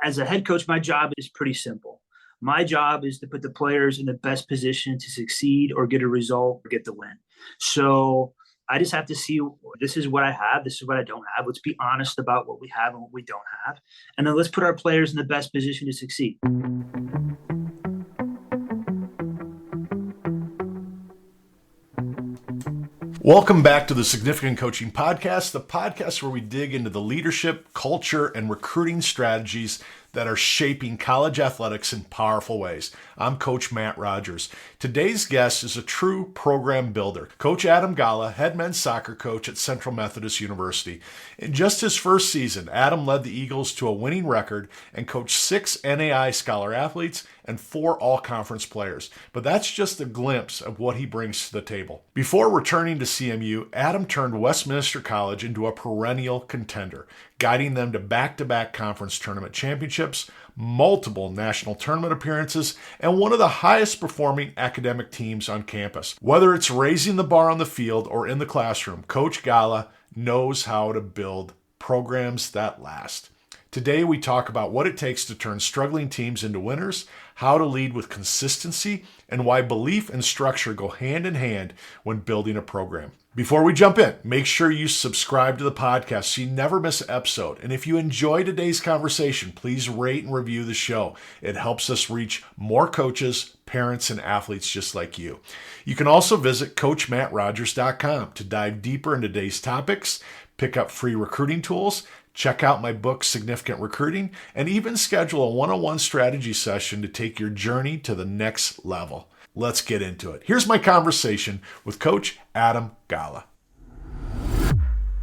As a head coach, my job is pretty simple. My job is to put the players in the best position to succeed or get a result or get the win. So I just have to see, this is what I have, this is what I don't have. Let's be honest about what we have and what we don't have. And then let's put our players in the best position to succeed. Welcome back to the Significant Coaching Podcast, the podcast where we dig into the leadership, culture, and recruiting strategies that are shaping college athletics in powerful ways. I'm Coach Matt Rogers. Today's guest is a true program builder. Coach Adam Galla, head men's soccer coach at Central Methodist University. In just his first season, Adam led the Eagles to a winning record and coached 6 NAI scholar athletes and 4 all-conference players. But that's just a glimpse of what he brings to the table. Before returning to CMU, Adam turned Westminster College into a perennial contender, guiding them to back-to-back conference tournament championships, multiple national tournament appearances, and one of the highest performing academic teams on campus. Whether it's raising the bar on the field or in the classroom, Coach Galla knows how to build programs that last. Today, we talk about what it takes to turn struggling teams into winners, how to lead with consistency, and why belief and structure go hand in hand when building a program. Before we jump in, make sure you subscribe to the podcast so you never miss an episode. And if you enjoy today's conversation, please rate and review the show. It helps us reach more coaches, parents, and athletes just like you. You can also visit CoachMattRogers.com to dive deeper into today's topics, pick up free recruiting tools, check out my book, Significant Recruiting, and even schedule a one-on-one strategy session to take your journey to the next level. Let's get into it. Here's my conversation with Coach Adam Galla.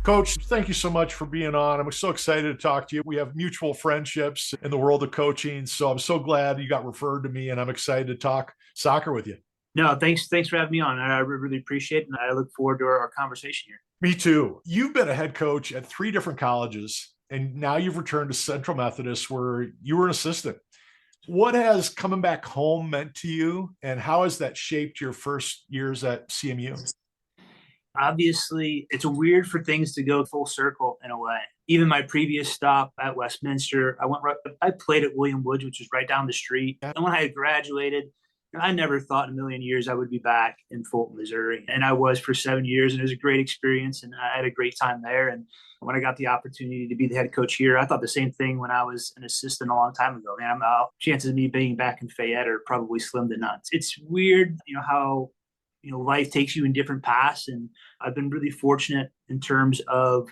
Coach, thank you so much for being on. I'm so excited to talk to you. We have mutual friendships in the world of coaching, so I'm so glad you got referred to me, and I'm excited to talk soccer with you. No, thanks for having me on. I really appreciate it, and I look forward to our conversation here. Me too. You've been a head coach at 3 different colleges, and now you've returned to Central Methodist where you were an assistant. What has coming back home meant to you, and how has that shaped your first years at CMU? Obviously, it's weird for things to go full circle in a way. Even my previous stop at Westminster, I played at William Woods, which was right down the street. And when I had graduated, I never thought in a million years I would be back in Fulton, Missouri. And I was for 7 years, and it was a great experience, and I had a great time there. And when I got the opportunity to be the head coach here, I thought the same thing when I was an assistant a long time ago. Man, chances of me being back in Fayette are probably slim to none. It's weird, how life takes you in different paths. And I've been really fortunate in terms of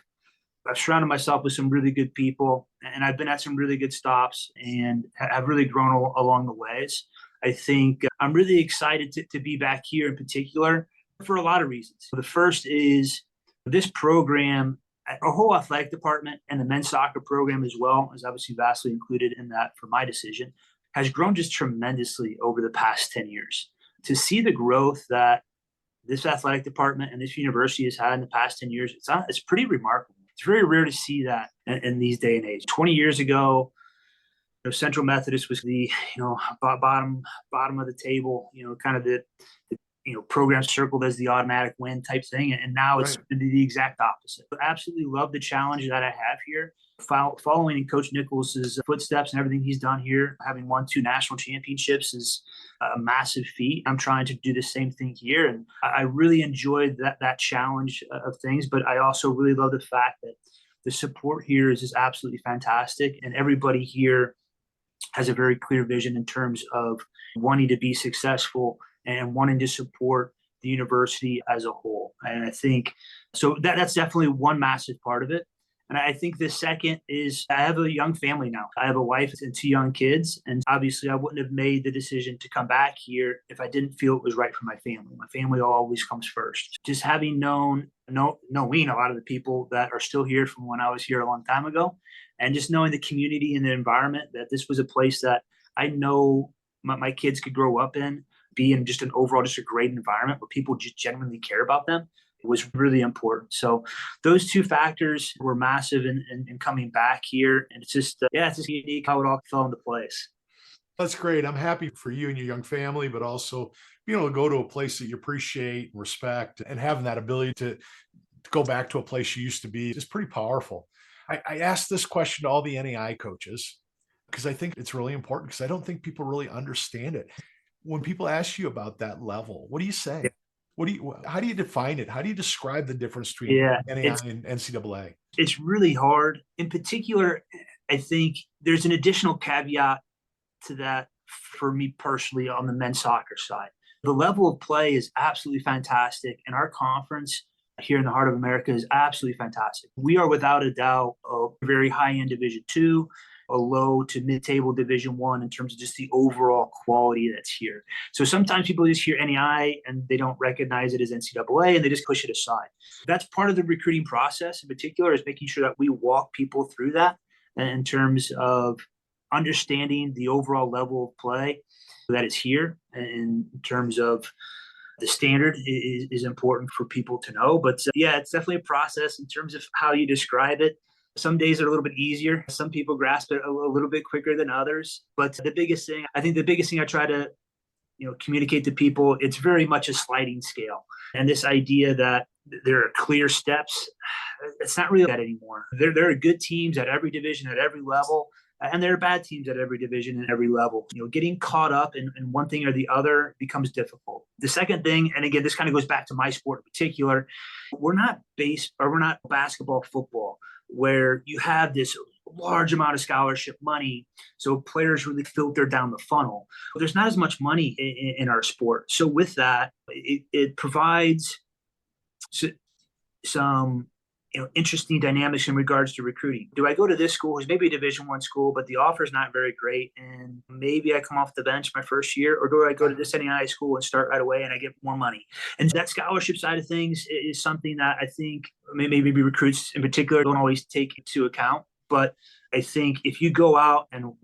I've surrounded myself with some really good people, and I've been at some really good stops and have really grown along the ways. I think I'm really excited to be back here in particular for a lot of reasons. The first is this program, our whole athletic department and the men's soccer program as well, is obviously vastly included in that for my decision, has grown just tremendously over the past 10 years. To see the growth that this athletic department and this university has had in the past 10 years, it's pretty remarkable. It's very rare to see that in these day and age. 20 years ago, Central Methodist was the bottom of the table, kind of the program circled as the automatic win type thing, and now it's the exact opposite. I absolutely love the challenge that I have here, following in Coach Nichols' footsteps and everything he's done here. Having won 2 national championships is a massive feat. I'm trying to do the same thing here, and I really enjoyed that challenge of things. But I also really love the fact that the support here is just absolutely fantastic, and everybody here has a very clear vision in terms of wanting to be successful and wanting to support the university as a whole. And I think so that's definitely one massive part of it. And I think the second is I have a young family now. I have a wife and 2 young kids. And obviously I wouldn't have made the decision to come back here if I didn't feel it was right for my family. My family always comes first. Just having knowing a lot of the people that are still here from when I was here a long time ago, and just knowing the community and the environment, that this was a place that I know my kids could grow up in, be in just a great environment where people just genuinely care about them. It was really important. So those 2 factors were massive in coming back here. And it's just unique how it all fell into place. That's great. I'm happy for you and your young family, but also being able to go to a place that you appreciate and respect, and having that ability to go back to a place you used to be is pretty powerful. I asked this question to all the NAI coaches because I think it's really important because I don't think people really understand it. When people ask you about that level, what do you Yeah. say? How do you define it? How do you describe the difference between Yeah, NAI and NCAA? it's really hard. In particular, I think there's an additional caveat to that for me personally on the men's soccer side. The level of play is absolutely fantastic, and our conference here in the heart of America is absolutely fantastic. We are without a doubt a very high end Division II, a low to mid-table Division I in terms of just the overall quality that's here. So sometimes people just hear NEI and they don't recognize it as NCAA and they just push it aside. That's part of the recruiting process in particular, is making sure that we walk people through that in terms of understanding the overall level of play that is here, in terms of the standard is important for people to know. But yeah, it's definitely a process in terms of how you describe it. Some days are a little bit easier. Some people grasp it a little bit quicker than others. But the biggest thing I try to communicate to people, it's very much a sliding scale. And this idea that there are clear steps, it's not really that anymore. There are good teams at every division, at every level. And there are bad teams at every division and every level. Getting caught up in one thing or the other becomes difficult. The second thing, and again, this kind of goes back to my sport in particular, we're not basketball, football, where you have this large amount of scholarship money, so players really filter down the funnel. But there's not as much money in our sport. So with that, it provides some interesting dynamics in regards to recruiting. Do I go to this school, who's maybe a Division I school, but the offer is not very great, and maybe I come off the bench my first year, or do I go to this NAI school and start right away and I get more money? And that scholarship side of things is something that I think maybe recruits in particular don't always take into account. But I think if you go out and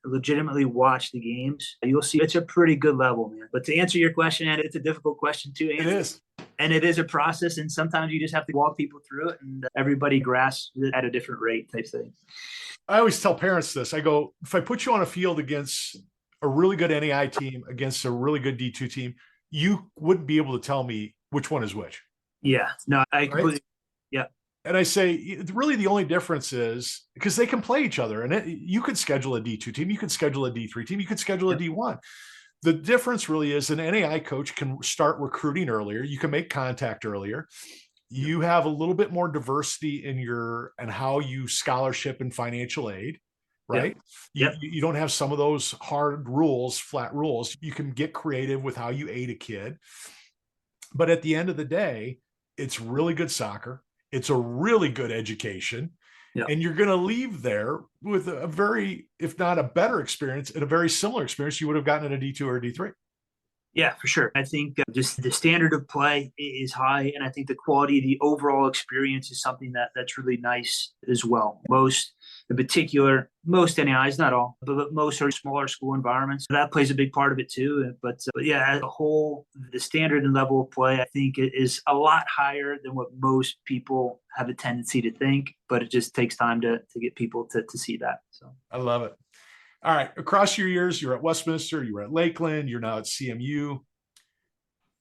legitimately watch the games, you'll see it's a pretty good level, man. But to answer your question, and it's a difficult question to answer. It is. And it is a process, and sometimes you just have to walk people through it, and everybody grasps it at a different rate type thing. I always tell parents this. I go, if I put you on a field against a really good NAI team, against a really good D2 team, you wouldn't be able to tell me which one is which. Yeah, no, I completely, right? Yeah. And I say, really the only difference is because they can play each other, and you could schedule a D2 team, you could schedule a D3 team, you could schedule a D1. The difference really is an NAI coach can start recruiting earlier. You can make contact earlier. You have a little bit more diversity in how you scholarship and financial aid, right? Yep. You don't have some of those hard rules, flat rules. You can get creative with how you aid a kid. But at the end of the day, it's really good soccer. It's a really good education. Yep. And you're going to leave there with a very, if not a better experience, and a very similar experience you would have gotten at a D2 or a D3. Yeah, for sure. I think just the standard of play is high, and I think the quality of the overall experience is something that's really nice as well. In particular, most NAIs, not all, but most are smaller school environments. That plays a big part of it too. But yeah, as a whole, the standard and level of play, I think, is a lot higher than what most people have a tendency to think. But it just takes time to get people to see that. So I love it. All right. Across your years, you're at Westminster, you were at Lakeland, you're now at CMU.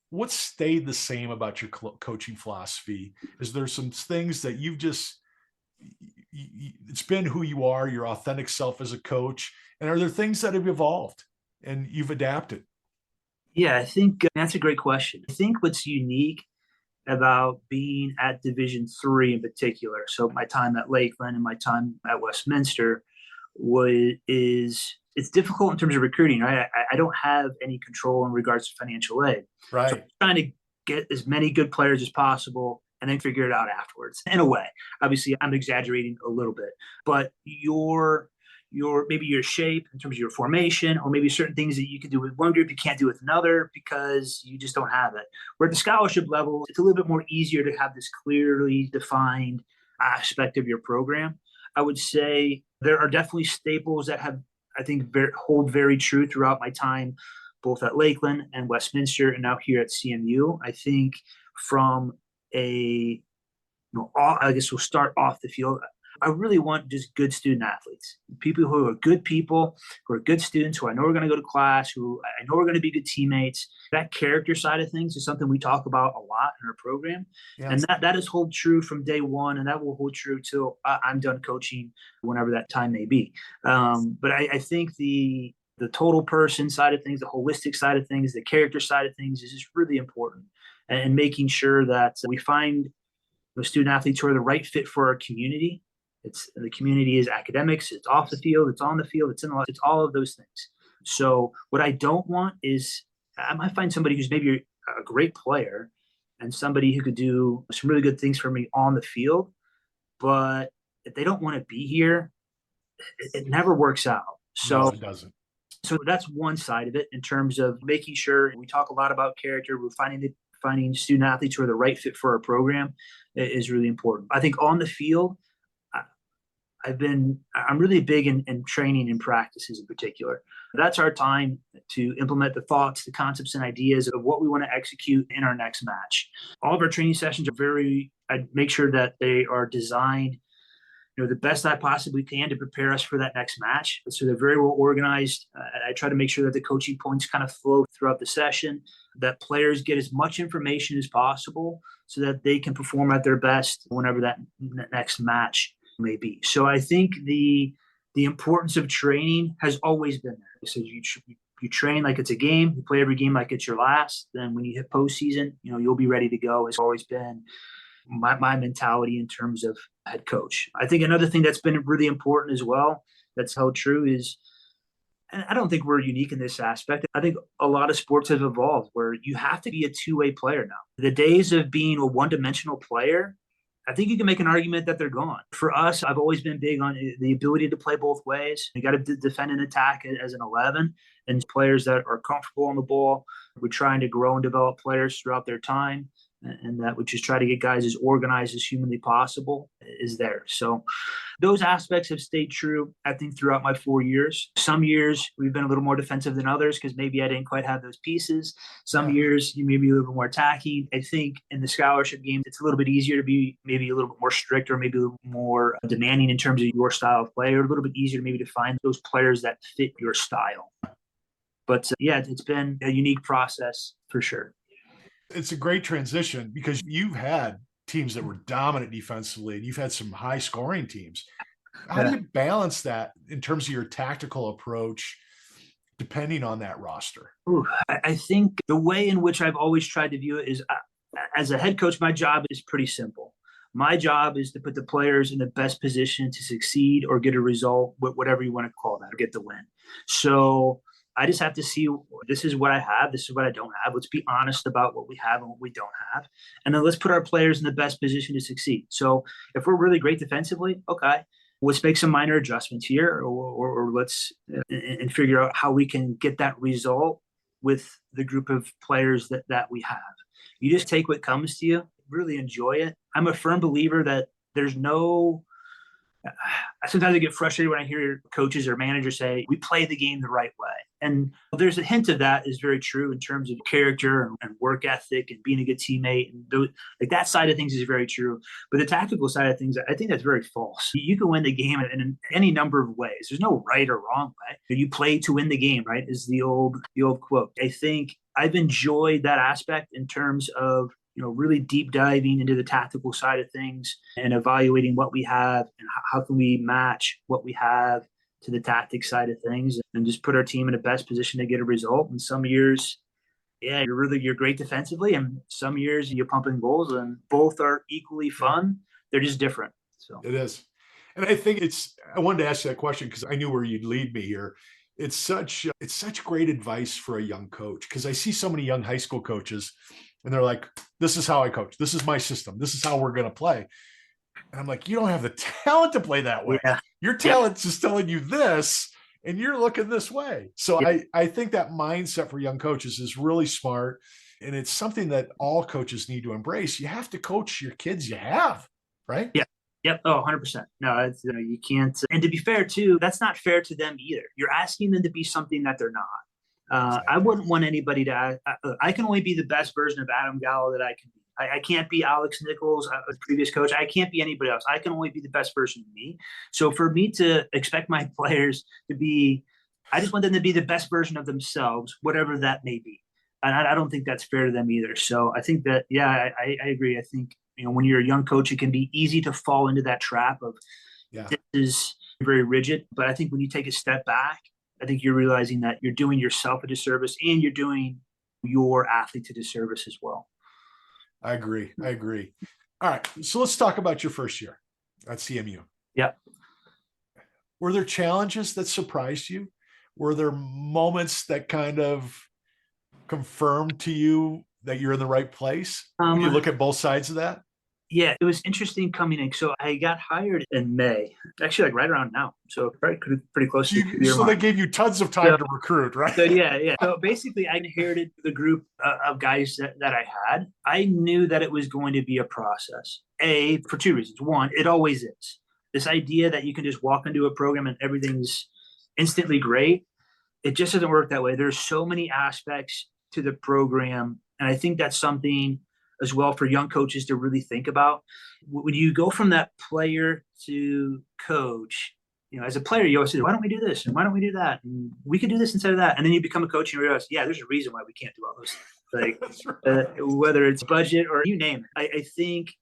What stayed the same about your coaching philosophy? Is there some things that you've just, it's been who you are, your authentic self as a coach? And are there things that have evolved and you've adapted? Yeah, I think that's a great question. I think what's unique about being at Division III in particular, so my time at Lakeland and my time at Westminster, it's difficult in terms of recruiting, right? I don't have any control in regards to financial aid. Right. So I'm trying to get as many good players as possible and then figure it out afterwards. In a way, obviously I'm exaggerating a little bit, but maybe your shape in terms of your formation, or maybe certain things that you can do with one group you can't do with another because you just don't have it. Where at the scholarship level, it's a little bit more easier to have this clearly defined aspect of your program. I would say there are definitely staples that hold very true throughout my time, both at Lakeland and Westminster, and now here at CMU. I think from I guess we'll start off the field. I really want just good student athletes, people who are good people, who are good students, who I know are going to go to class, who I know are going to be good teammates. That character side of things is something we talk about a lot in our program. Yeah. And that is hold true from day one. And that will hold true till I'm done coaching, whenever that time may be. But I think the total person side of things, the holistic side of things, the character side of things is just really important. And making sure that we find those student athletes who are the right fit for our community. The community is academics, it's off the field, it's on the field, it's all of those things. So what I don't want is I might find somebody who's maybe a great player and somebody who could do some really good things for me on the field, but if they don't want to be here, it never works out. So No, it doesn't. So that's one side of it in terms of making sure we talk a lot about character. We're finding student athletes who are the right fit for our program is really important. I think on the field, I'm really big in training and practices in particular. That's our time to implement the thoughts, the concepts, and ideas of what we want to execute in our next match. All of our training sessions I make sure that they are designed, the best I possibly can to prepare us for that next match. So they're very well organized. I try to make sure that the coaching points kind of flow throughout the session, that players get as much information as possible so that they can perform at their best whenever that next match may be. So I think the importance of training has always been there. So you train like it's a game, you play every game like it's your last. Then when you hit postseason, you'll be ready to go. It's always been my mentality in terms of head coach. I think another thing that's been really important as well, that's held true is, and I don't think we're unique in this aspect. I think a lot of sports have evolved where you have to be a two-way player now. The days of being a one-dimensional player, I think you can make an argument that they're gone. For us, I've always been big on the ability to play both ways. You got to defend and attack as an 11, and players that are comfortable on the ball. We're trying to grow and develop players throughout their time, and that we just try to get guys as organized as humanly possible is there. So those aspects have stayed true, I think, throughout my 4 years. Some years we've been a little more defensive than others because maybe I didn't quite have those pieces. Some years you may be a little bit more attacking. I think in the scholarship game, it's a little bit easier to be maybe a little bit more strict or maybe a little more demanding in terms of your style of play, or a little bit easier maybe to find those players that fit your style. But it's been a unique process for sure. It's a great transition because you've had teams that were dominant defensively and you've had some high scoring teams. How do you balance that in terms of your tactical approach, depending on that roster? I think the way in which I've always tried to view it is as a head coach, my job is pretty simple. My job is to put the players in the best position to succeed or get a result, whatever you want to call that, or get the win. So I just have to see, this is what I have, this is what I don't have. Let's be honest about what we have and what we don't have. And then let's put our players in the best position to succeed. So if we're really great defensively, okay, let's make some minor adjustments here, or let's and figure out how we can get that result with the group of players that we have. You just take what comes to you, really enjoy it. I'm a firm believer that there's no sometimes I get frustrated when I hear coaches or managers say, we play the game the right way. And there's a hint of that is very true in terms of character and work ethic and being a good teammate. And like that side of things is very true. But the tactical side of things, I think that's very false. You can win the game in any number of ways. There's no right or wrong way. You play to win the game, right? Is the old quote. I think I've enjoyed that aspect in terms of really deep diving into the tactical side of things and evaluating what we have and how can we match what we have to the tactic side of things and just put our team in the best position to get a result. And some years, you're great defensively, and some years you're pumping goals, and both are equally fun. They're just different. So it is. And I think I wanted to ask you that question because I knew where you'd lead me here. It's such great advice for a young coach, because I see so many young high school coaches and they're like, this is how I coach. This is my system. This is how we're going to play. And I'm like, you don't have the talent to play that way. Yeah. Your talent's just telling you this, and you're looking this way. So I think that mindset for young coaches is really smart. And it's something that all coaches need to embrace. You have to coach your kids you have, right? Yeah. Yep. Oh, 100%. No, you can't. And to be fair too, that's not fair to them either. You're asking them to be something that they're not. Exactly. I wouldn't want anybody to, I can only be the best version of Adam Galla that I can be. I can't be Alex Nichols, a previous coach. I can't be anybody else. I can only be the best version of me. So for me to expect my players to be, I just want them to be the best version of themselves, whatever that may be. And I don't think that's fair to them either. So I think that, yeah, I agree. I think, when you're a young coach, it can be easy to fall into that trap of this is very rigid. But I think when you take a step back, I think you're realizing that you're doing yourself a disservice and you're doing your athlete a disservice as well. I agree. All right. So let's talk about your first year at CMU. Yeah. Were there challenges that surprised you? Were there moments that kind of confirmed to you that you're in the right place? You look at both sides of that? Yeah, it was interesting coming in. So I got hired in May, actually like right around now. So pretty close to the year So they mark. gave you tons of time to recruit, right? So yeah. So basically I inherited the group of guys that I had. I knew that it was going to be a process. For two reasons. One, it always is. This idea that you can just walk into a program and everything's instantly great, it just doesn't work that way. There's so many aspects to the program. And I think that's something as well for young coaches to really think about. When you go from that player to coach, as a player, you always say, why don't we do this? And why don't we do that? And we could do this instead of that. And then you become a coach and you realize, yeah, there's a reason why we can't do all those things. Like whether it's budget or you name it. I think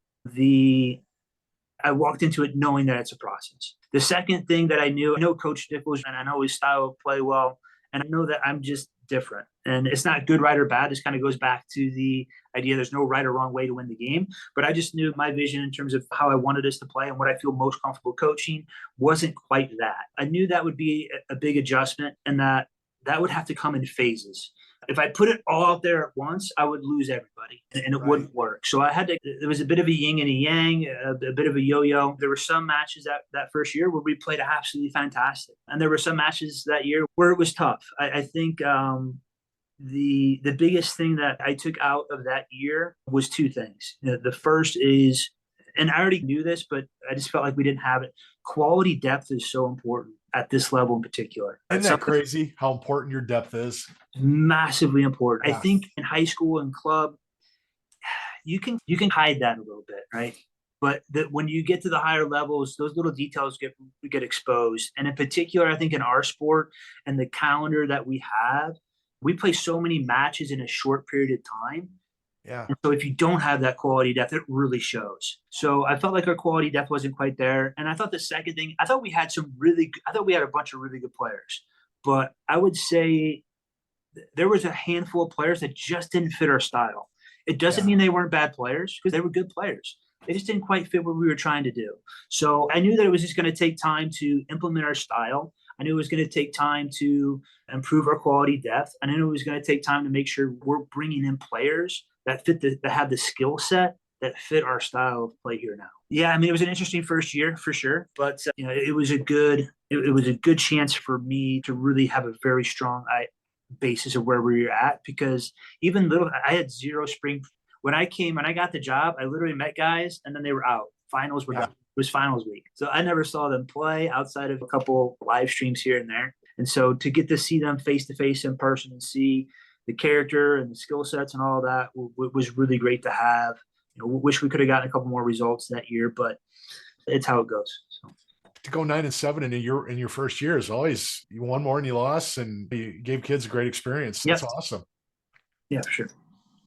I walked into it knowing that it's a process. The second thing that I know Coach Nichols, and I know his style of play well, and I know that I'm just different. And it's not good, right, or bad. This kind of goes back to the idea there's no right or wrong way to win the game. But I just knew my vision in terms of how I wanted us to play and what I feel most comfortable coaching wasn't quite that. I knew that would be a big adjustment and that would have to come in phases. If I put it all out there at once, I would lose everybody and it wouldn't work. So there was a bit of a yin and a yang, a bit of a yo-yo. There were some matches that first year where we played absolutely fantastic. And there were some matches that year where it was tough. I think the biggest thing that I took out of that year was two things. The first is, and I already knew this, but I just felt like we didn't have it. Quality depth is so important at this level in particular. Isn't that crazy how important your depth is? Massively important. Yeah. I think in high school and club, you can hide that a little bit, right? But when you get to the higher levels, those little details get exposed. And in particular, I think in our sport and the calendar that we have, we play so many matches in a short period of time. Yeah. And so if you don't have that quality depth, it really shows. So I felt like our quality depth wasn't quite there. And I thought the second thing, I thought we had a bunch of really good players. But I would say there was a handful of players that just didn't fit our style. It doesn't mean they weren't bad players because they were good players. They just didn't quite fit what we were trying to do. So I knew that it was just going to take time to implement our style. I knew it was going to take time to improve our quality depth. I knew it was going to take time to make sure we're bringing in players that have the skill set that fit our style of play here now. Yeah, I mean, it was an interesting first year for sure, but it was a good chance for me to really have a very strong basis of where we were at, because I had zero spring. When I got the job, I literally met guys and then they were out. Finals were done. It was finals week. So I never saw them play outside of a couple live streams here and there. And so to get to see them face to face in person and see the character and the skill sets and all of that was really great to have. Wish we could have gotten a couple more results that year, but it's how it goes. So. To go 9-7 in your first year is always, you won more than you lost, and you gave kids a great experience. That's awesome. Yeah, for sure.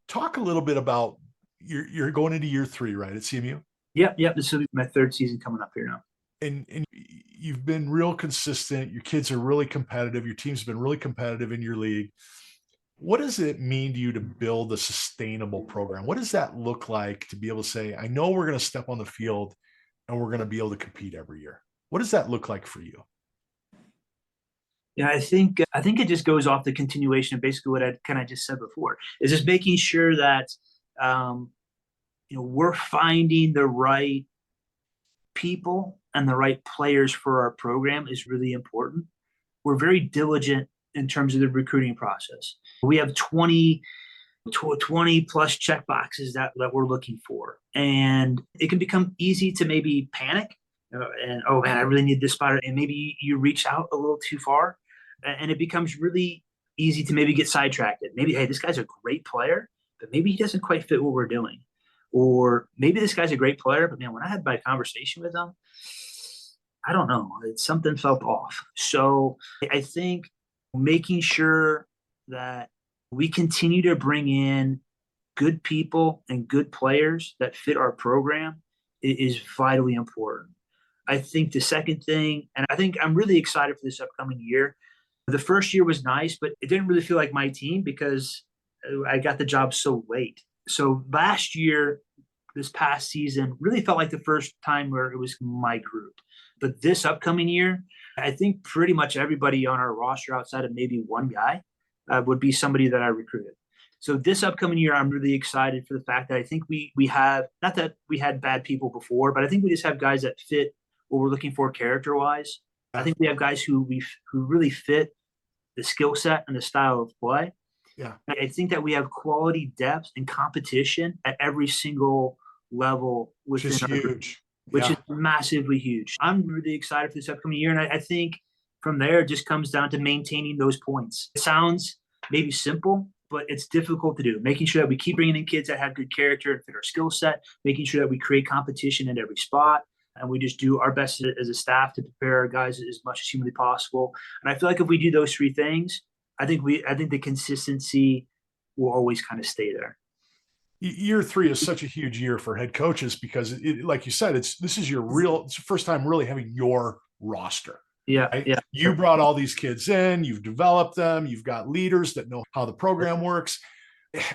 Talk a little bit about you're going into year 3, right, at CMU? Yep. This will be my third season coming up here now. And you've been real consistent. Your kids are really competitive. Your team's been really competitive in your league. What does it mean to you to build a sustainable program? What does that look like to be able to say, I know we're going to step on the field and we're going to be able to compete every year? What does that look like for you? Yeah, I think it just goes off the continuation of basically what I kind of just said before, is just making sure that we're finding the right people and the right players for our program is really important. We're very diligent in terms of the recruiting process. We have 20 plus check boxes that we're looking for. And it can become easy to maybe panic and, oh man, I really need this spot. And maybe you reach out a little too far and it becomes really easy to maybe get sidetracked. Maybe, hey, this guy's a great player, but maybe he doesn't quite fit what we're doing. or maybe this guy's a great player, but man, when I had my conversation with him, I don't know, something felt off. So I think making sure that we continue to bring in good people and good players that fit our program is vitally important. I think the second thing, and I think I'm really excited for this upcoming year. The first year was nice, but it didn't really feel like my team because I got the job so late. So last year, this past season, really felt like the first time where it was my group. But this upcoming year, I think pretty much everybody on our roster outside of maybe one guy would be somebody that I recruited. So this upcoming year, I'm really excited for the fact that I think we have, not that we had bad people before, but I think we just have guys that fit what we're looking for character-wise. I think we have guys who really fit the skill set and the style of play. Yeah. I think that we have quality depth and competition at every single level within Which is our group, huge. which is massively huge. I'm really excited for this upcoming year. And I think from there, it just comes down to maintaining those points. It sounds maybe simple, but it's difficult to do. Making sure that we keep bringing in kids that have good character and fit our skill set, making sure that we create competition at every spot. And we just do our best as a staff to prepare our guys as much as humanly possible. And I feel like if we do those three things, I think the consistency will always kind of stay there. Year 3 is such a huge year for head coaches because, like you said, this is it's the first time really having your roster. Yeah, right? yeah. You brought all these kids in, you've developed them, you've got leaders that know how the program works.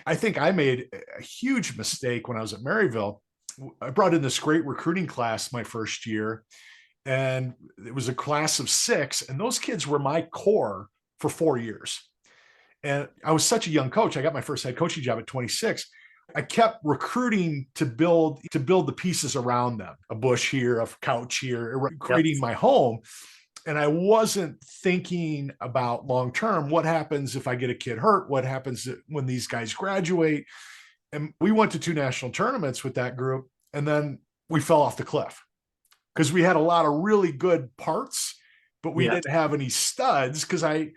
I think I made a huge mistake when I was at Maryville. I brought in this great recruiting class my first year, and it was a class of 6, and those kids were my core for 4 years. And I was such a young coach. I got my first head coaching job at 26. I kept recruiting to build the pieces around them, a bush here, a couch here, creating my home. And I wasn't thinking about long-term, what happens if I get a kid hurt? What happens when these guys graduate? And we went to 2 national tournaments with that group, and then we fell off the cliff because we had a lot of really good parts, but we didn't have any studs because I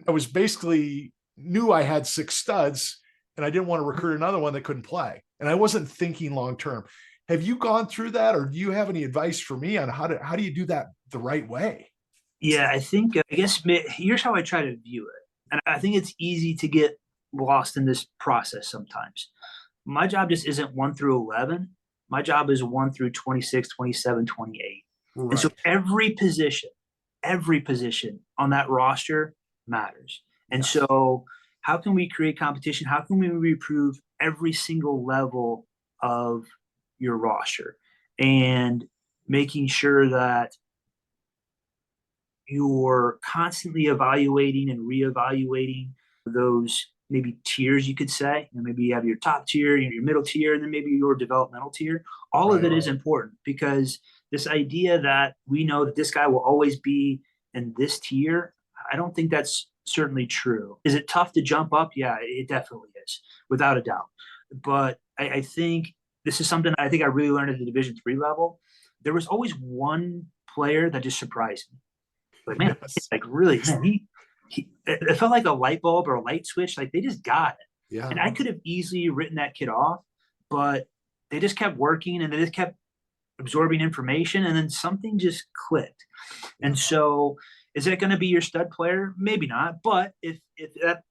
was basically knew I had 6 studs and I didn't want to recruit another one that couldn't play. And I wasn't thinking long-term. Have you gone through that, or do you have any advice for me on how do you do that the right way? Yeah, I guess here's how I try to view it. And I think it's easy to get lost in this process sometimes. My job just isn't 1 through 11. My job is 1 through 26, 27, 28. Right. And so every position on that roster matters. And so how can we create competition? How can we improve every single level of your roster, and making sure that you're constantly evaluating and reevaluating those maybe tiers, you could say. And maybe you have your top tier, your middle tier, and then maybe your developmental tier. All of it is important, because this idea that we know that this guy will always be in this tier, I don't think that's certainly true. Is it tough to jump up? Yeah, it definitely is, without a doubt. But I think this is something I think I really learned at the Division III level. There was always one player that just surprised me. Like, man, like really, man, it felt like a light bulb or a light switch. Like, they just got it. Yeah. And I could have easily written that kid off, but they just kept working and they just kept absorbing information, and then something just clicked. And so, is that going to be your stud player? Maybe not. But if that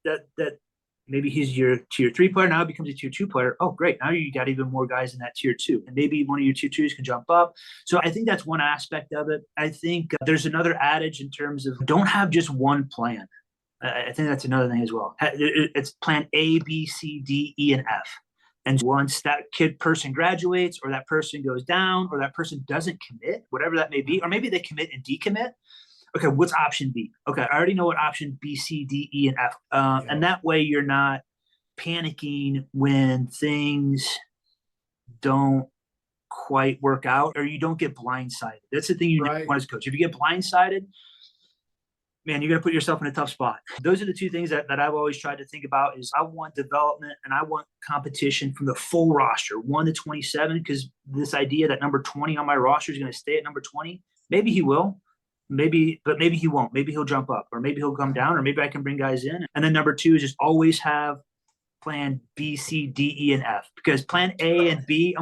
maybe he's your tier 3 player, now becomes a tier 2 player. Oh, great. Now you got even more guys in that tier 2. And maybe one of your tier 2s can jump up. So I think that's one aspect of it. I think there's another adage in terms of don't have just one plan. I think that's another thing as well. It's plan A, B, C, D, E, and F. And once that person graduates, or that person goes down, or that person doesn't commit, whatever that may be, or maybe they commit and decommit, okay, what's option B? Okay, I already know what option B, C, D, E, and F. And that way you're not panicking when things don't quite work out, or you don't get blindsided. That's the thing you want as a coach. If you get blindsided, man, you're going to put yourself in a tough spot. Those are the 2 things that I've always tried to think about. Is I want development and I want competition from the full roster, 1 to 27, because this idea that number 20 on my roster is going to stay at number 20, maybe he will. But maybe he won't. Maybe he'll jump up, or maybe he'll come down, or maybe I can bring guys in. And then number 2 is just always have plan B, C, D, E, and F, because plan A and B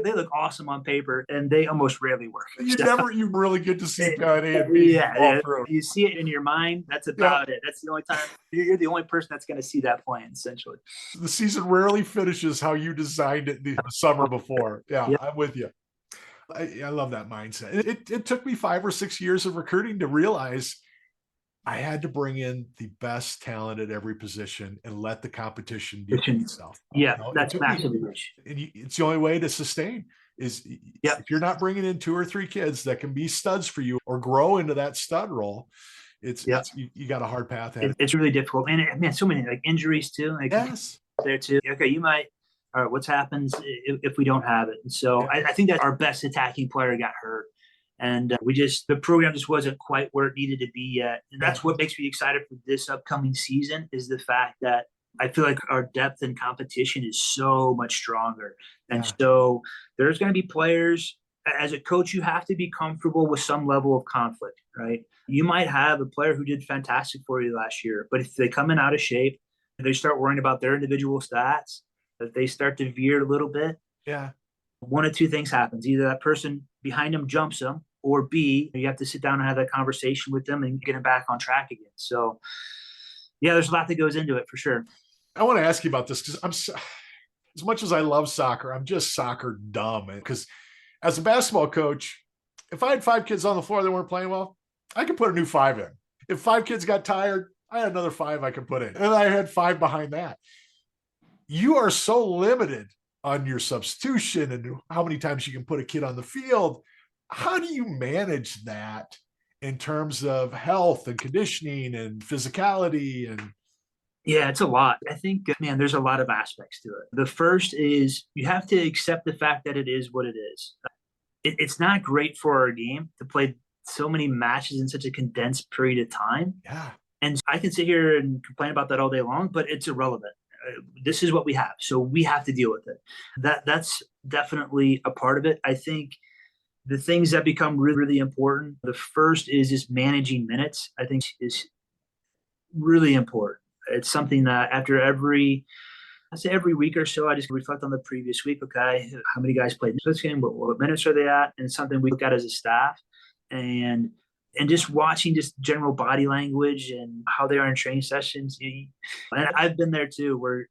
they look awesome on paper and they almost rarely work. You really get to see plan A and B yeah. through. You see it in your mind. That's about it. That's the only time you're the only person that's going to see that plan, essentially. The season rarely finishes how you designed it the summer before. Yeah, yep. I'm with you. I love that mindset. It took me 5 or 6 years of recruiting to realize I had to bring in the best talent at every position and let the competition deal with itself. Yeah, that's massively rich. And it's the only way to sustain is if you're not bringing in 2 or 3 kids that can be studs for you or grow into that stud role, you got a hard path ahead. It's really difficult. And man, so many like injuries too. Like yes. There too. Okay, you might. All right, what happens if we don't have it? And so I think that our best attacking player got hurt. And the program just wasn't quite where it needed to be yet. And that's what makes me excited for this upcoming season is the fact that I feel like our depth and competition is so much stronger. And so there's going to be players, as a coach, you have to be comfortable with some level of conflict, right? You might have a player who did fantastic for you last year, but if they come in out of shape, they start worrying about their individual stats, if they start to veer a little bit, one of two things happens. Either that person behind them jumps them, or B, you have to sit down and have that conversation with them and get them back on track again. So, there's a lot that goes into it for sure. I want to ask you about this because as much as I love soccer, I'm just soccer dumb. Because as a basketball coach, if I had 5 kids on the floor that weren't playing well, I could put a new 5 in. If 5 kids got tired, I had another 5 I could put in. And I had 5 behind that. You are so limited on your substitution and how many times you can put a kid on the field. How do you manage that in terms of health and conditioning and physicality? And it's a lot. I think, man, there's a lot of aspects to it. The first is you have to accept the fact that it is what it is. It's not great for our game to play so many matches in such a condensed period of time. Yeah. And I can sit here and complain about that all day long, but it's irrelevant. This is what we have. So we have to deal with it. That's definitely a part of it. I think the things that become really, really important, the first is just managing minutes, I think is really important. It's something that after every week or so, I just reflect on the previous week. Okay, how many guys played this game? What minutes are they at? And it's something we look at as a staff. And just watching just general body language and how they are in training sessions. And I've been there too where,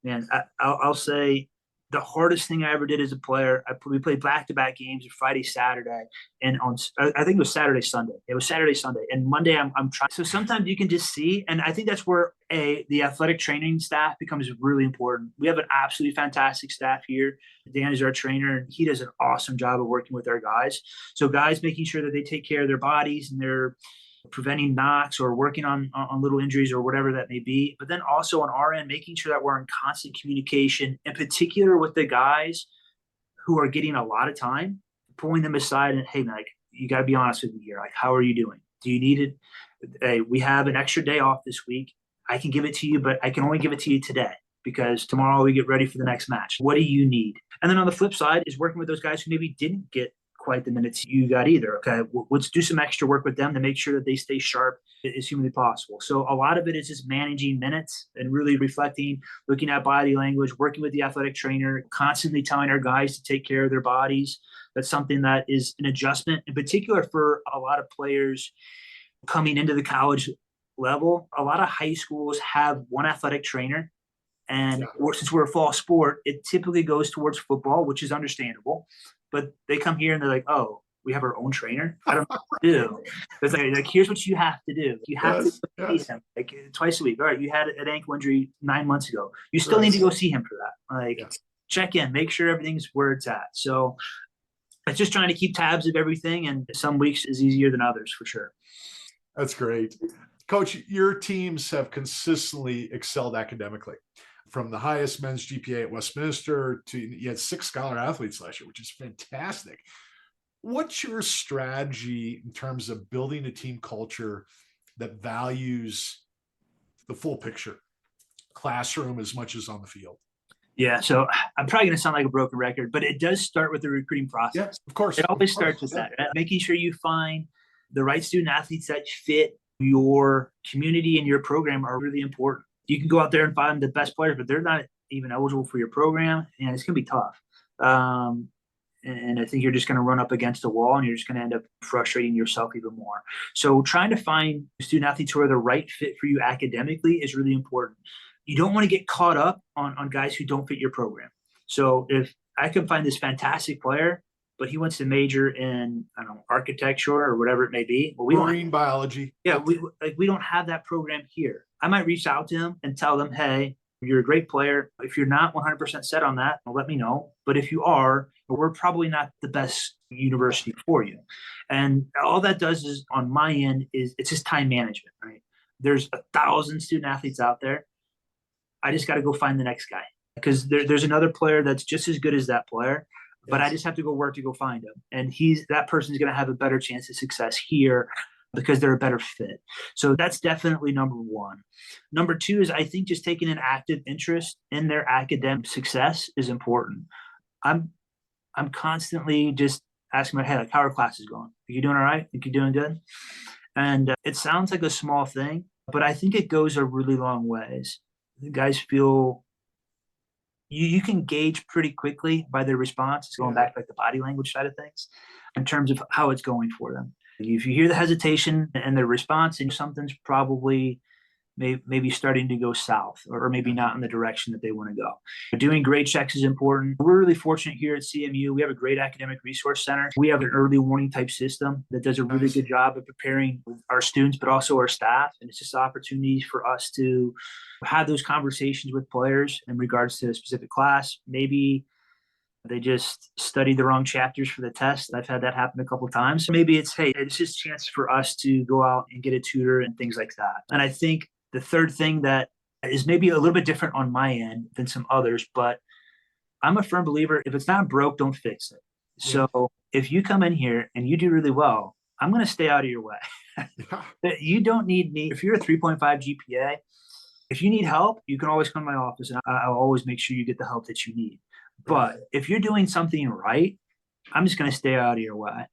man, I'll say the hardest thing I ever did as a player, we played back-to-back games Friday, Saturday, and I think it was Saturday, Sunday. It was Saturday, Sunday, and Monday I'm trying. So sometimes you can just see, and I think that's where the athletic training staff becomes really important. We have an absolutely fantastic staff here. Dan is our trainer, and he does an awesome job of working with our guys. So guys making sure that they take care of their bodies and they're preventing knocks or working on little injuries or whatever that may be. But then also on our end, making sure that we're in constant communication, in particular with the guys who are getting a lot of time, pulling them aside and, hey, Mike, you got to be honest with me here. Like, how are you doing? Do you need it? Hey, we have an extra day off this week. I can give it to you, but I can only give it to you today because tomorrow we get ready for the next match. What do you need? And then on the flip side is working with those guys who maybe didn't get quite the minutes you got either. Okay, let's do some extra work with them to make sure that they stay sharp as humanly possible. So a lot of it is just managing minutes and really reflecting, looking at body language, working with the athletic trainer, constantly telling our guys to take care of their bodies. That's something that is an adjustment, in particular for a lot of players coming into the college level. A lot of high schools have one athletic trainer. And since we're a fall sport, it typically goes towards football, which is understandable. But they come here and they're like, oh, we have our own trainer? I don't know what to do. It's like, here's what you have to do. You have to see him like twice a week. All right, you had an ankle injury 9 months ago. You still need to go see him for that. Like, check in, make sure everything's where it's at. So it's just trying to keep tabs of everything. And some weeks is easier than others, for sure. That's great. Coach, your teams have consistently excelled academically. From the highest men's GPA at Westminster to you had 6 scholar athletes last year, which is fantastic. What's your strategy in terms of building a team culture that values the full picture, classroom as much as on the field? Yeah, so I'm probably going to sound like a broken record, but it does start with the recruiting process. Yes, of course. It always starts with that. Making sure you find the right student athletes that fit your community and your program are really important. you can go out there and find the best players, but they're not even eligible for your program, and it's going to be tough. And I think you're just going to run up against a wall, and you're just going to end up frustrating yourself even more. So trying to find student athletes who are the right fit for you academically is really important. You don't want to get caught up on guys who don't fit your program. So if I can find this fantastic player, but he wants to major in, I don't know, architecture or whatever it may be. Well, marine biology. Yeah, we don't have that program here. I might reach out to him and tell them, hey, you're a great player. If you're not 100% set on that, let me know. But if you are, we're probably not the best university for you. And all that does is, on my end, is it's just time management, right? There's 1,000 student athletes out there. I just got to go find the next guy, because there's another player that's just as good as that player. But I just have to go work to go find him. And that person's going to have a better chance of success here because they're a better fit. So that's definitely number one. Number two is, I think, just taking an active interest in their academic success is important. I'm constantly just asking my head, like, how are classes going? Are you doing all right? Think you're doing good? And it sounds like a small thing, but I think it goes a really long ways. The guys feel you can gauge pretty quickly by their response. It's going back to like the body language side of things in terms of how it's going for them. If you hear the hesitation and their response, and something's probably maybe starting to go south, or maybe not in the direction that they want to go. But doing grade checks is important. We're really fortunate here at CMU. We have a great academic resource center. We have an early warning type system that does a really good job of preparing our students, but also our staff. And it's just opportunities for us to have those conversations with players in regards to a specific class. Maybe they just studied the wrong chapters for the test. I've had that happen a couple of times. So maybe it's just a chance for us to go out and get a tutor and things like that. And I think the third thing that is maybe a little bit different on my end than some others, but I'm a firm believer, if it's not broke, don't fix it. Yeah. So if you come in here and you do really well, I'm going to stay out of your way. You don't need me. If you're a 3.5 GPA, if you need help, you can always come to my office, and I'll always make sure you get the help that you need. But if you're doing something right, I'm just going to stay out of your way.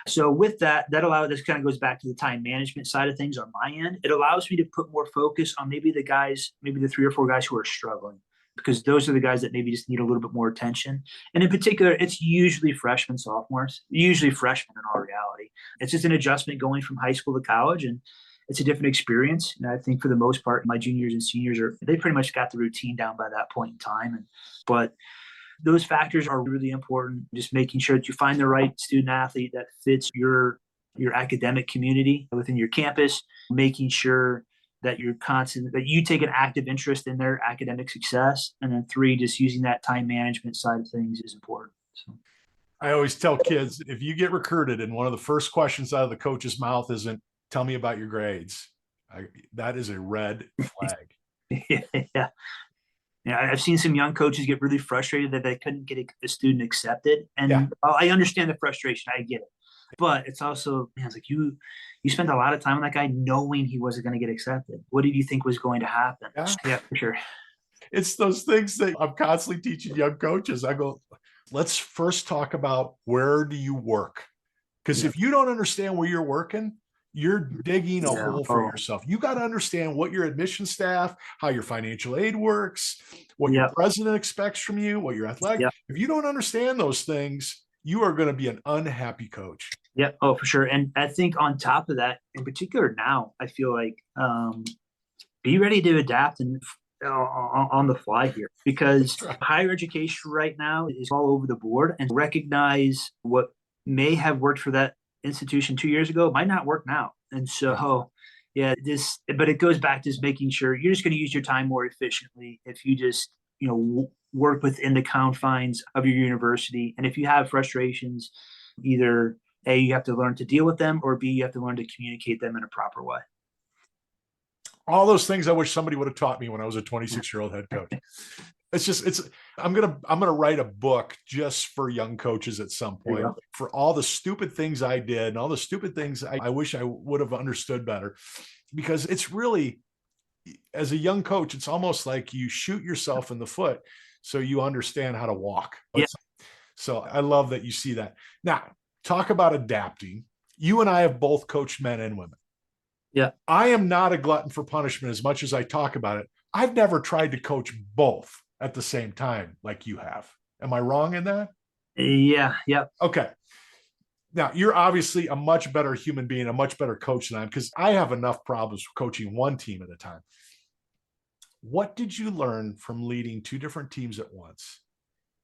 So with that allows, this kind of goes back to the time management side of things on my end. It allows me to put more focus on maybe the 3 or 4 guys who are struggling, because those are the guys that maybe just need a little bit more attention. And in particular, it's usually freshmen, sophomores, usually freshmen in all reality. It's just an adjustment going from high school to college, and it's a different experience. And I think for the most part, my juniors and seniors they pretty much got the routine down by that point in time. But those factors are really important. Just making sure that you find the right student athlete that fits your academic community within your campus, making sure that you take an active interest in their academic success. And then 3, just using that time management side of things is important. So I always tell kids, if you get recruited and one of the first questions out of the coach's mouth isn't, tell me about your grades, that is a red flag. Yeah. Yeah, I've seen some young coaches get really frustrated that they couldn't get a student accepted. And I understand the frustration. I get it. But it's also, it's like you spent a lot of time on that guy knowing he wasn't going to get accepted. What did you think was going to happen? Yeah, for sure. It's those things that I'm constantly teaching young coaches. I go, let's first talk about, where do you work? Because if you don't understand where you're working, you're digging a hole for yourself. You got to understand what your admission staff, how your financial aid works, what your president expects from you, what your athletic. If you don't understand those things, you are going to be an unhappy coach. Yeah. Oh, for sure. And I think on top of that, in particular now, I feel like be ready to adapt and on the fly here, because higher education right now is all over the board, and recognize what may have worked for that institution 2 years ago might not work now. And so, but it goes back to just making sure you're just going to use your time more efficiently if you just, work within the confines of your university. And if you have frustrations, either A, you have to learn to deal with them, or B, you have to learn to communicate them in a proper way. All those things I wish somebody would have taught me when I was a 26-year-old head coach. I'm going to write a book just for young coaches at some point, for all the stupid things I did and all the stupid things I wish I would have understood better, because it's really, as a young coach, it's almost like you shoot yourself in the foot so you understand how to walk. Yeah. So I love that you see that. Now, talk about adapting. You and I have both coached men and women. Yeah. I am not a glutton for punishment as much as I talk about it, I've never tried to coach both at the same time like you have. Am I wrong in that? Yeah, yep. Okay. Now, you're obviously a much better human being, a much better coach than I am, because I have enough problems coaching one team at a time. What did you learn from leading two different teams at once?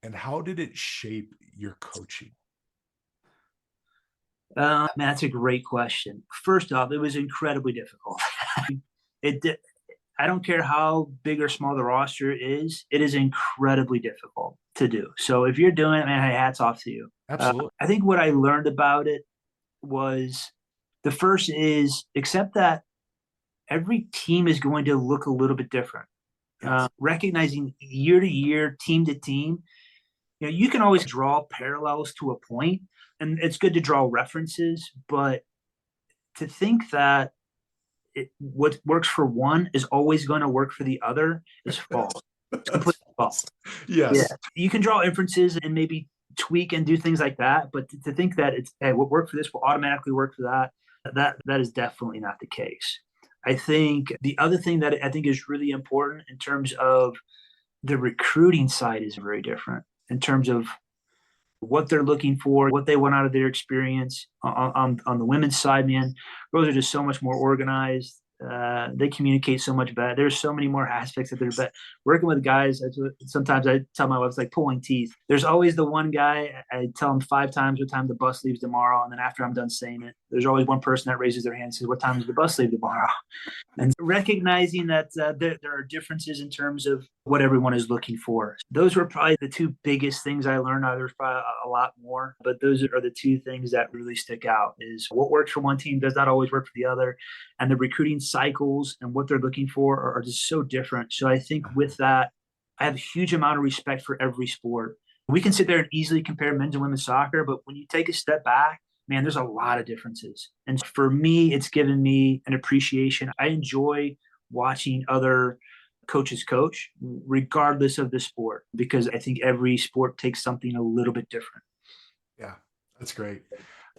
And how did it shape your coaching? Man, that's a great question. First off, it was incredibly difficult. it did. I don't care how big or small the roster is, it is incredibly difficult to do. So if you're doing it, man, hey, hats off to you. Absolutely. I think what I learned about it was the first is accept that every team is going to look a little bit different. Yes. Recognizing year to year, team to team, you can always draw parallels to a point, and it's good to draw references, but to think that what works for one is always going to work for the other is false. It's completely false. Yes. Yeah. You can draw inferences and maybe tweak and do things like that, but to think that it's hey, what worked for this will automatically work for that is definitely not the case. I think the other thing that I think is really important in terms of the recruiting side is very different in terms of what they're looking for, what they want out of their experience. On the women's side, man, girls are just so much more organized. They communicate so much better. There's so many more aspects that they're better. Working with guys, sometimes I tell my wife it's like pulling teeth. There's always the one guy, I tell him 5 times what time the bus leaves tomorrow, and then after I'm done saying it, there's always one person that raises their hand and says, what time does the bus leave tomorrow? And recognizing that there are differences in terms of what everyone is looking for. Those were probably the 2 biggest things I learned. There's probably a lot more, but those are the 2 things that really stick out is what works for one team does not always work for the other. And the recruiting cycles and what they're looking for are just so different. So I think with that, I have a huge amount of respect for every sport. We can sit there and easily compare men's and women's soccer, but when you take a step back, man, there's a lot of differences. And for me, it's given me an appreciation. I enjoy watching other coaches coach, regardless of the sport, because I think every sport takes something a little bit different. Yeah, that's great.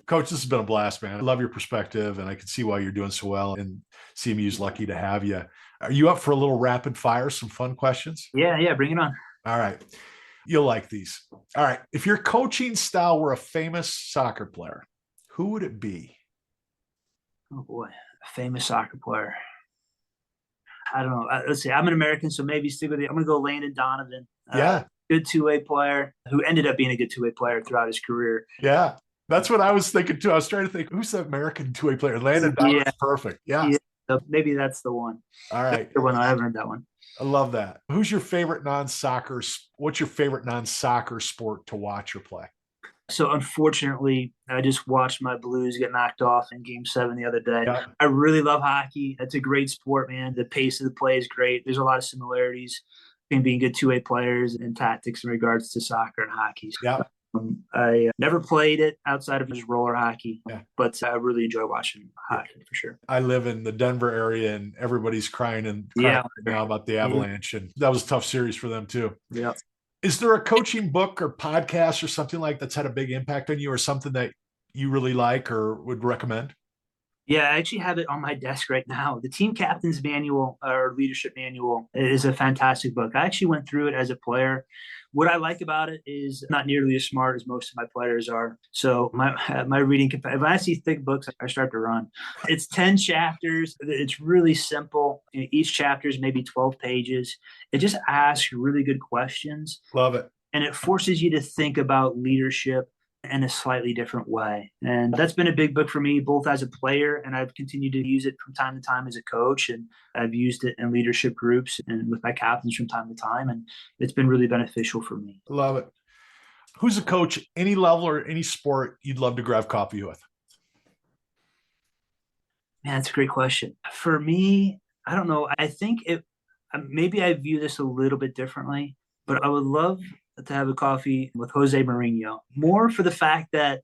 Coach, this has been a blast, man. I love your perspective, and I can see why you're doing so well, and CMU's lucky to have you. Are you up for a little rapid fire, some fun questions? Yeah, bring it on. All right. You'll like these. All right. If your coaching style were a famous soccer player, who would it be? Oh, boy. A famous soccer player. I don't know. Let's see. I'm an American, so maybe stick with it. I'm going to go Landon Donovan. Yeah. Good two-way player who ended up being a good two-way player throughout his career. Yeah. That's what I was thinking too. I was trying to think, who's the American two-way player? Landon Donovan's perfect. Yeah. So maybe that's the one. All right. One. I haven't heard that one. I love that. What's your favorite non-soccer sport to watch or play? So unfortunately, I just watched my Blues get knocked off in Game 7 the other day. Yeah. I really love hockey. It's a great sport, man. The pace of the play is great. There's a lot of similarities between being good two-way players and tactics in regards to soccer and hockey. Yeah. I never played it outside of just roller hockey, but I really enjoy watching hockey for sure. I live in the Denver area, and everybody's crying right now about the Avalanche, and that was a tough series for them too. Yeah. Is there a coaching book or podcast or something like that's had a big impact on you, or something that you really like or would recommend? Yeah, I actually have it on my desk right now. The Team Captain's Manual or Leadership Manual is a fantastic book. I actually went through it as a player. What I like about it is not nearly as smart as most of my players are. So my reading, if I see thick books, I start to run. It's 10 chapters. It's really simple. Each chapter is maybe 12 pages. It just asks really good questions. Love it. And it forces you to think about leadership in a slightly different way. And that's been a big book for me, both as a player, and I've continued to use it from time to time as a coach. And I've used it in leadership groups and with my captains from time to time. And it's been really beneficial for me. Love it. Who's a coach, any level or any sport you'd love to grab coffee with? Man, that's a great question. For me, I don't know. I think maybe I view this a little bit differently, but I would love to have a coffee with Jose Mourinho, more for the fact that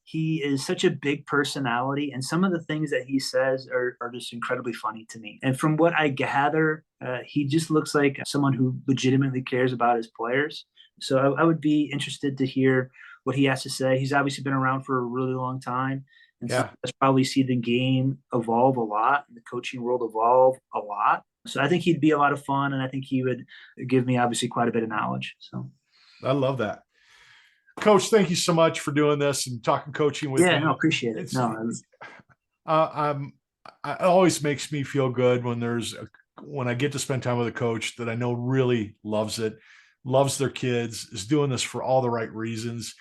he is such a big personality, and some of the things that he says are just incredibly funny to me. And from what I gather, he just looks like someone who legitimately cares about his players. So I would be interested to hear what he has to say. He's obviously been around for a really long time, and so let's probably see the game evolve a lot and the coaching world evolve a lot. So I think he'd be a lot of fun, and I think he would give me obviously quite a bit of knowledge. So I love that. Coach, thank you so much for doing this and talking coaching with yeah, me. no, appreciate it. I'm it always makes me feel good when when I get to spend time with a coach that I know really loves it, loves their kids, is doing this for all the right reasons.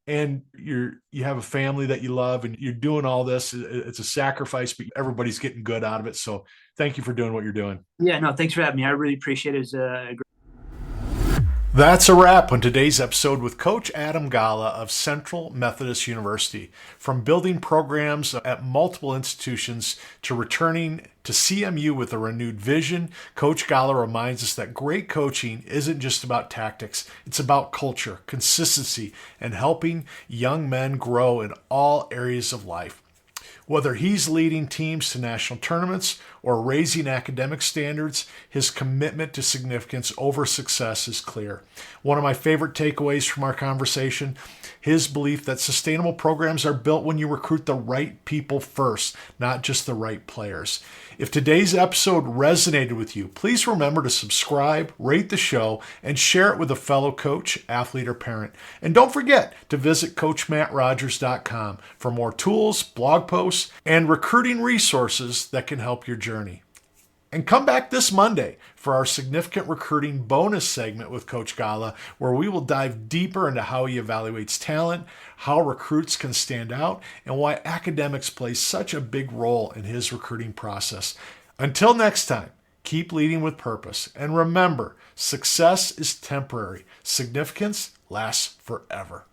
And you have a family that you love and you're doing all this. It's a sacrifice, but everybody's getting good out of it. So thank you for doing what you're doing. Yeah, no, thanks for having me. I really appreciate it. It was a great. That's a wrap on today's episode with Coach Adam Galla of Central Methodist University. From building programs at multiple institutions to returning to CMU with a renewed vision, Coach Galla reminds us that great coaching isn't just about tactics. It's about culture, consistency, and helping young men grow in all areas of life. Whether he's leading teams to national tournaments or raising academic standards, his commitment to significance over success is clear. One of my favorite takeaways from our conversation, his belief that sustainable programs are built when you recruit the right people first, not just the right players. If today's episode resonated with you, please remember to subscribe, rate the show, and share it with a fellow coach, athlete, or parent. And don't forget to visit CoachMattRogers.com for more tools, blog posts, and recruiting resources that can help your journey. And come back this Monday for our significant recruiting bonus segment with Coach Galla, where we will dive deeper into how he evaluates talent, how recruits can stand out, and why academics play such a big role in his recruiting process. Until next time, keep leading with purpose. And remember, success is temporary. Significance lasts forever.